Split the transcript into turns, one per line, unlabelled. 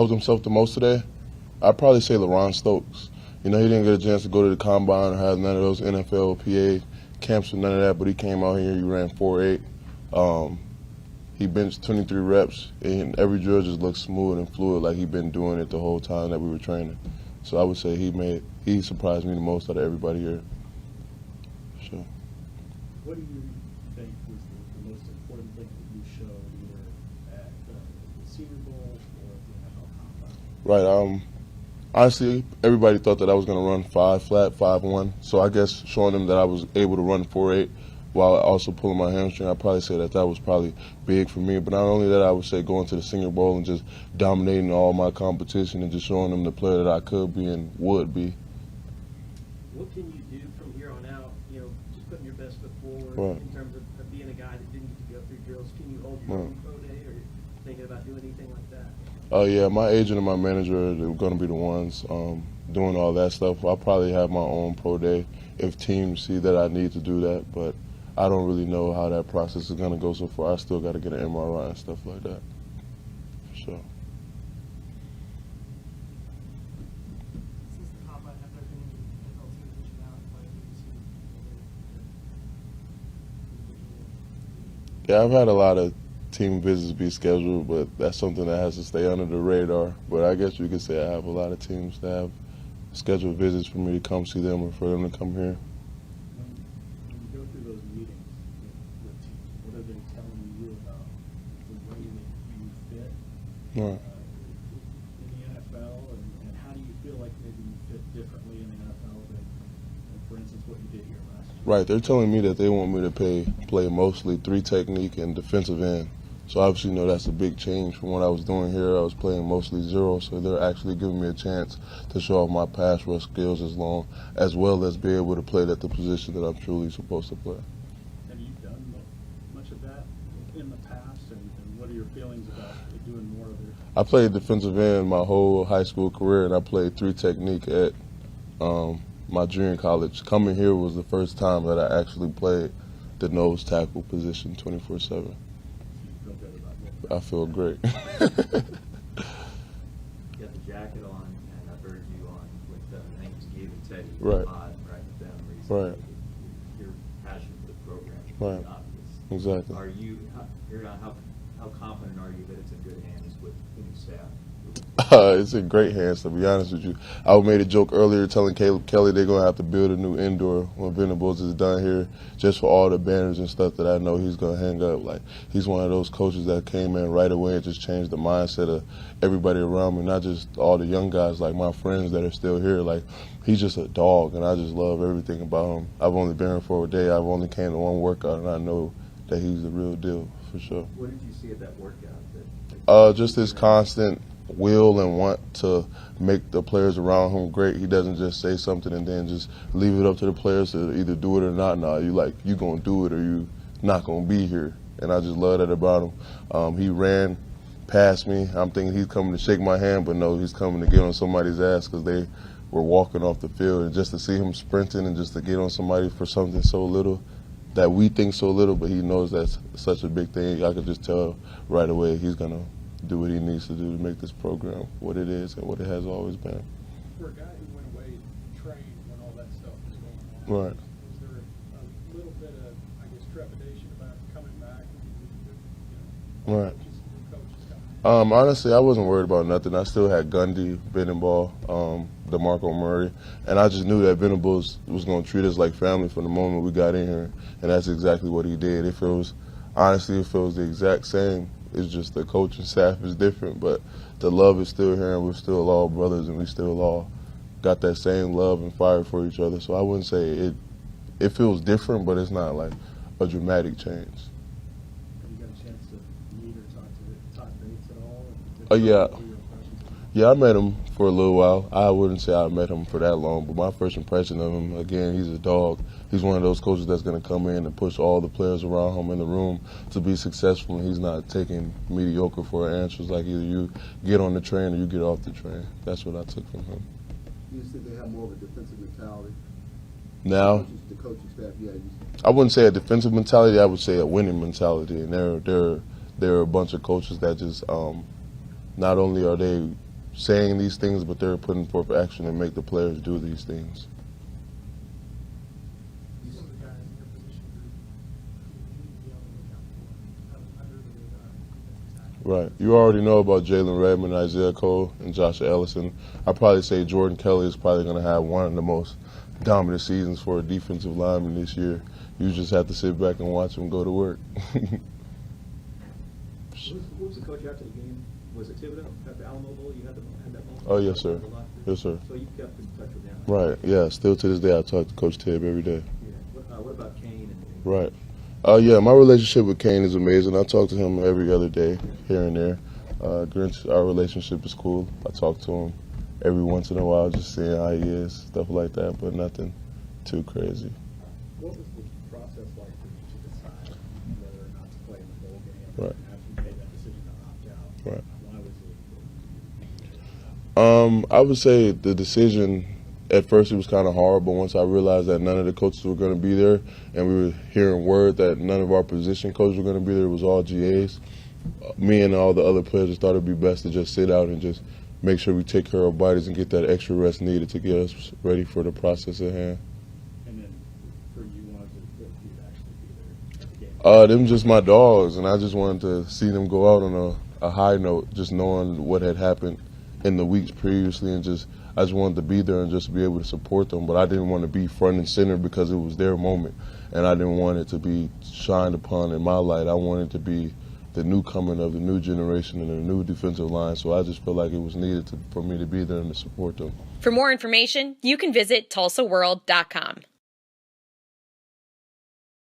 helped himself the most today, I'd probably say LaRon Stokes. You know, he didn't get a chance to go to the combine or have none of those NFL, PA camps or none of that, but he came out here, he ran 4.8. He benched 23 reps, and every drill just looked smooth and fluid like he'd been doing it the whole time that we were training. So I would say he surprised me the most out of everybody here. Sure.
What do you think was the most important thing that you showed either at the Senior Bowl or the NFL Combine?
Right. Honestly, everybody thought that I was going to run 5 flat, 5.1. So I guess showing them that I was able to run 4.8 while also pulling my hamstring, I'd probably say that was probably big for me. But not only that, I would say going to the Senior Bowl and just dominating all my competition and just showing them the player that I could be and would be.
What can you do from here on out, you know, just putting your best foot forward
Right.
in terms of being a guy that didn't get to go through drills? Can you hold your own pro day, or thinking about doing anything like that?
Oh, yeah, my agent and my manager are going to be the ones doing all that stuff. I'll probably have my own pro day if teams see that I need to do that, but I don't really know how that process is going to go so far. I still got to get an MRI and stuff like that, for sure.
Since the combine, have there been any NFL teams reaching out and playing with you?
Yeah, I've had a lot of team visits be scheduled, but that's something that has to stay under the radar. But I guess you could say I have a lot of teams that have scheduled visits for me to come see them or for them to come here.
When you go through those meetings with teams, what are they telling you about the way that you fit
Right.
in the NFL, and how do you feel like maybe you fit differently in the NFL than, for instance, what you did here last year?
Right, they're telling me that they want me to play mostly 3 technique and defensive end. So obviously, you know, that's a big change from what I was doing here. I was playing mostly 0, so they're actually giving me a chance to show off my pass rush skills as well as be able to play at the position that I'm truly supposed to play.
Have you done much of that in the past, and what are your feelings about doing more of it?
I played defensive end my whole high school career, and I played 3 technique at my junior college. Coming here was the first time that I actually played the nose tackle position 24/7. I feel great.
You got the jacket on, and I've heard you on with I think it was Gabe and Teddy.
Right.
Right with them recently.
Right.
Your passion for the program is
Right.
pretty obvious.
Exactly.
Are you, how confident are you that it's in good hands with the new staff?
It's in great hands, to be honest with you. I made a joke earlier telling Caleb Kelly they're going to have to build a new indoor when Venables is done here just for all the banners and stuff that I know he's going to hang up. Like, he's one of those coaches that came in right away and just changed the mindset of everybody around me, not just all the young guys like my friends that are still here. Like, he's just a dog, and I just love everything about him. I've only been here for a day. I've only came to one workout, and I know that he's the real deal, for sure.
What did you see at that workout?
Just his constant will and want to make the players around him great. He doesn't just say something and then just leave it up to the players to either do it or not. No, you gonna do it or you not gonna be here. And I just love that about him. He ran past me. I'm thinking he's coming to shake my hand, but no, he's coming to get on somebody's ass because they were walking off the field. And just to see him sprinting and just to get on somebody for something so little that we think so little, but he knows that's such a big thing. I could just tell right away he's gonna do what he needs to do to make this program what it is and what it has always been.
For a guy who went away and trained when all that stuff was going on,
Right.
was there a little bit of, I guess, trepidation about coming back and
Right.
coaches coming?
Honestly, I wasn't worried about nothing. I still had Gundy, Benenbaugh, DeMarco Murray, and I just knew that Venables was going to treat us like family from the moment we got in here, and that's exactly what he did. It feels the exact same. It's just the coaching staff is different, but the love is still here, and we're still all brothers, and we still all got that same love and fire for each other. So I wouldn't say it feels different, but it's not like a dramatic change.
Have you got a chance to meet or talk to Todd Bates at all?
Yeah. Yeah, I met him for a little while. I wouldn't say I met him for that long, but my first impression of him, again, he's a dog. He's one of those coaches that's going to come in and push all the players around him in the room to be successful, and he's not taking mediocre for answers like either you get on the train or you get off the train. That's what I took from him.
You think they have more of a defensive mentality?
Now,
The coaching staff, yeah.
I wouldn't say a defensive mentality. I would say a winning mentality, and they're a bunch of coaches that just not only are they saying these things, but they're putting forth action and make the players do these things.
Some of the guys in your position group who you need to be on the lookout for, other than defensive tackle.
Right. You already know about Jalen Redmond, Isaiah Cole, and Josh Ellison. I'd probably say Jordan Kelly is probably going to have one of the most dominant seasons for a defensive lineman this year. You just have to sit back and watch him go to work.
Who was the coach after the game? Was it Thibodeau at the Alamo Bowl? You had that moment?
Oh, yes, sir. Yes, sir.
So you kept in touch with him?
Right. Yeah. Still to this day, I talk to Coach Tibb every day.
Yeah. What about Kane?
Right. Yeah, my relationship with Kane is amazing. I talk to him every other day, here and there. Grinch, our relationship is cool. I talk to him every once in a while, just seeing how he is, stuff like that, but nothing too crazy.
What was the process like for you to decide whether or not to play in the bowl game?
Right.
After you made that decision to opt out,
Right.
why was it?
I would say the decision, at first it was kind of hard, but once I realized that none of the coaches were going to be there, and we were hearing word that none of our position coaches were going to be there, it was all GAs, me and all the other players just thought it would be best to just sit out and just make sure we take care of our bodies and get that extra rest needed to get us ready for the process at hand.
And then for you wanted to actually be there at the game?
Them just my dogs, and I just wanted to see them go out on a high note, just knowing what had happened in the weeks previously, and I just wanted to be there and just be able to support them. But I didn't want to be front and center because it was their moment, and I didn't want it to be shined upon in my light. I wanted to be the newcomer of the new generation and the new defensive line, so I just felt like it was needed for me to be there and to support them.
For more information, you can visit TulsaWorld.com.